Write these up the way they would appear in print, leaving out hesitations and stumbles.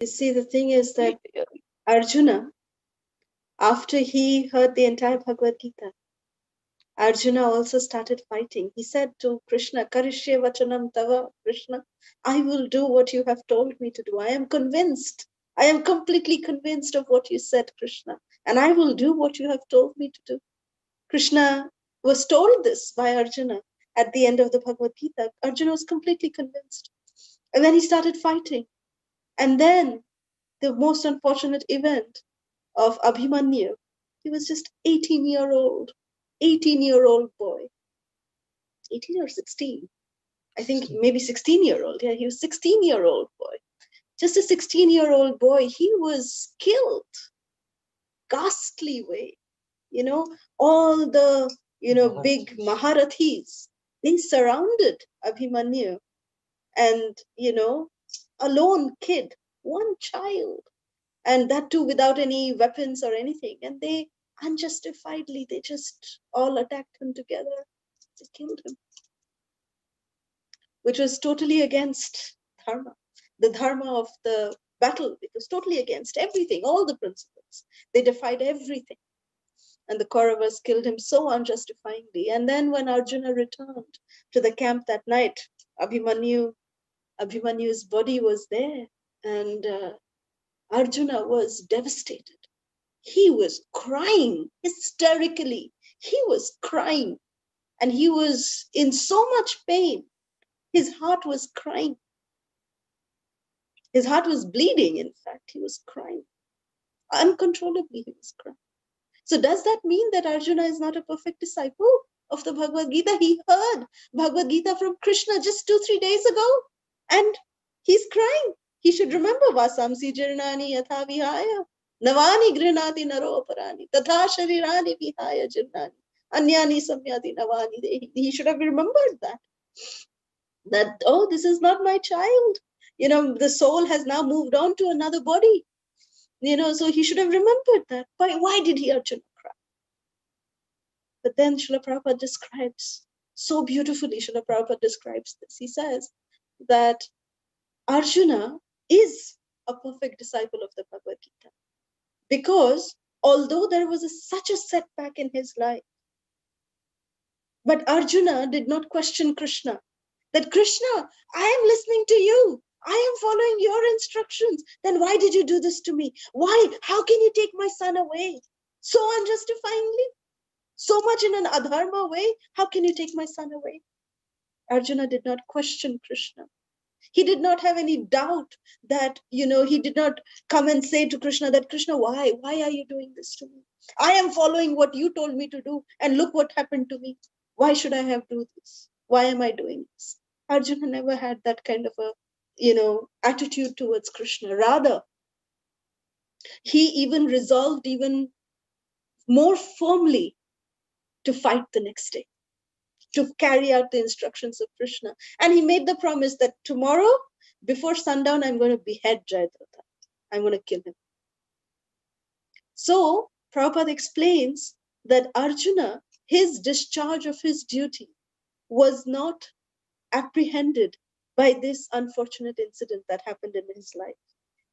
You see, the thing is that Arjuna, after he heard the entire Bhagavad Gita, Arjuna also started fighting. He said to Krishna, Karishye vachanam tava, Krishna, I will do what you have told me to do. I am convinced. I am completely convinced of what you said, Krishna. And I will do what you have told me to do. Krishna was told this by Arjuna at the end of the Bhagavad Gita. Arjuna was completely convinced. And then he started fighting. And then the most unfortunate event of Abhimanyu, he was just 18-year-old boy, 18 or 16. I think maybe 16-year-old. Yeah, he was 16-year-old boy. Just a 16-year-old boy. He was killed. Ghastly way. All the, big Maharathis, they surrounded Abhimanyu. And, a lone kid, one child. And that too without any weapons or anything. And they unjustifiedly, they just all attacked him together. They killed him. Which was totally against dharma. The dharma of the battle, it was totally against everything, all the principles. They defied everything. And the Kauravas killed him so unjustifiably. And then when Arjuna returned to the camp that night, Abhimanyu's body was there. And Arjuna was devastated. He was crying hysterically. He was crying. And he was in so much pain. His heart was crying. His heart was bleeding, in fact. He was crying. Uncontrollably, he was crying. So does that mean that Arjuna is not a perfect disciple of the Bhagavad Gita? He heard Bhagavad Gita from Krishna just 2-3 days ago, and he's crying. He should remember Vasamsi Jirnani Yatha Vihaya Navani Grinati Naro Parani Tatha Sharirani Vihaya Jirnani Anyani Samyati Navani. He should have remembered that, oh, this is not my child. The soul has now moved on to another body. So he should have remembered that. Why did he, Arjuna, cry? But then Srila Prabhupada describes, so beautifully Srila Prabhupada describes this. He says that Arjuna is a perfect disciple of the Bhagavad Gita. Because although there was such a setback in his life, but Arjuna did not question Krishna. That Krishna, I am listening to you. I am following your instructions. Then why did you do this to me? Why? How can you take my son away? So unjustifyingly? So much in an adharma way? How can you take my son away? Arjuna did not question Krishna. He did not have any doubt that, he did not come and say to Krishna that, Krishna, why? Why are you doing this to me? I am following what you told me to do. And look what happened to me. Why should I have to do this? Why am I doing this? Arjuna never had that kind of a, attitude towards Krishna. Rather, he even resolved even more firmly to fight the next day, to carry out the instructions of Krishna. And he made the promise that tomorrow, before sundown, I'm going to behead Jayadratha. I'm going to kill him. So, Prabhupada explains that Arjuna, his discharge of his duty was not apprehended by this unfortunate incident that happened in his life.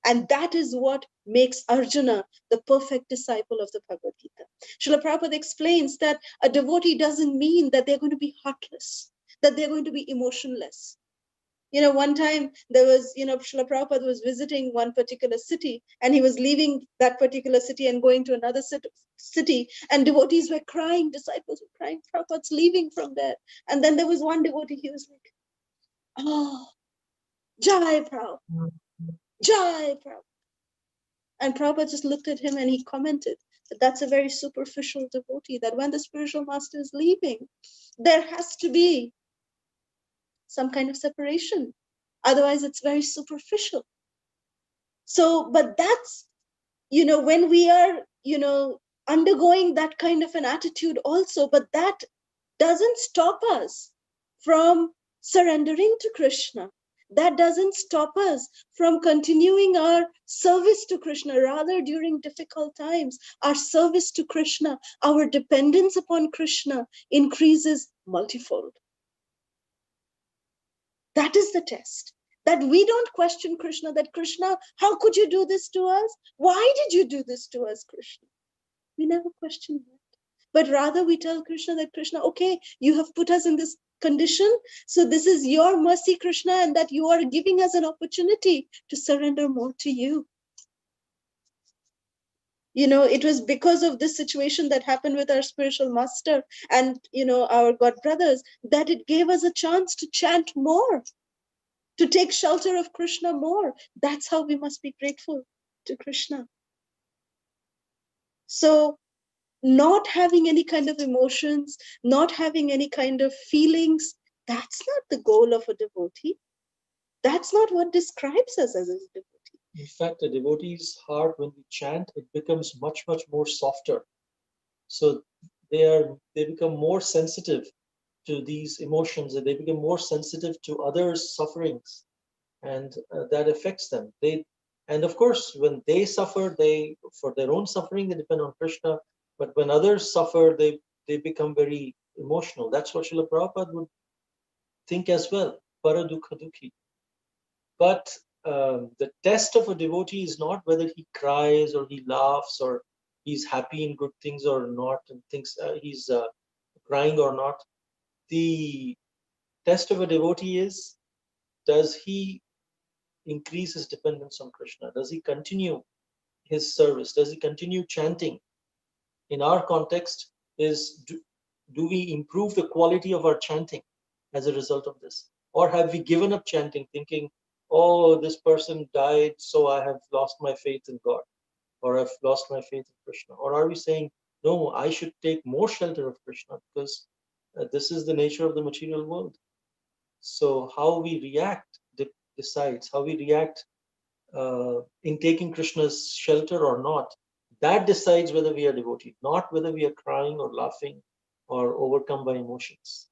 And that is what makes Arjuna the perfect disciple of the Bhagavad Gita. Srila Prabhupada explains that a devotee doesn't mean that they're going to be heartless, that they're going to be emotionless. One time there was, Srila Prabhupada was visiting one particular city, and he was leaving that particular city and going to another city, and devotees were crying, disciples were crying, Prabhupada's leaving from there. And then there was one devotee, he was like, oh, Jai Prabhupada, Jai Prabhupada. And Prabhupada just looked at him and he commented that that's a very superficial devotee, that when the spiritual master is leaving, there has to be some kind of separation. Otherwise, it's very superficial. So, but that's, when we are, undergoing that kind of an attitude also, but that doesn't stop us from surrendering to Krishna. That doesn't stop us from continuing our service to Krishna. Rather, during difficult times, our service to Krishna, our dependence upon Krishna increases multifold. That is the test. That we don't question Krishna, that Krishna, how could you do this to us? Why did you do this to us, Krishna? We never question that. But rather we tell Krishna that, Krishna, okay, you have put us in this condition. So this is your mercy, Krishna, and that you are giving us an opportunity to surrender more to you. It was because of this situation that happened with our spiritual master and, our God brothers, that it gave us a chance to chant more, to take shelter of Krishna more. That's how we must be grateful to Krishna. So not having any kind of emotions, not having any kind of feelings, that's not the goal of a devotee. That's not what describes us as a devotee. In fact, a devotee's heart, when we chant, it becomes much, much more softer. So they become more sensitive to these emotions, and they become more sensitive to others' sufferings, and that affects them. And of course, when they suffer, for their own suffering, they depend on Krishna. But when others suffer, they become very emotional. That's what Srila Prabhupada would think as well. Paradukha dukhi. But the test of a devotee is not whether he cries or he laughs or he's happy in good things or not, and thinks he's crying or not. The test of a devotee is, does he increase his dependence on Krishna? Does he continue his service? Does he continue chanting? In our context, do we improve the quality of our chanting as a result of this? Or have we given up chanting, thinking, oh, this person died, so I have lost my faith in God, or I've lost my faith in Krishna? Or are we saying, no, I should take more shelter of Krishna because this is the nature of the material world? So how we react decides how we react in taking Krishna's shelter or not. That decides whether we are devotee, not whether we are crying or laughing or overcome by emotions.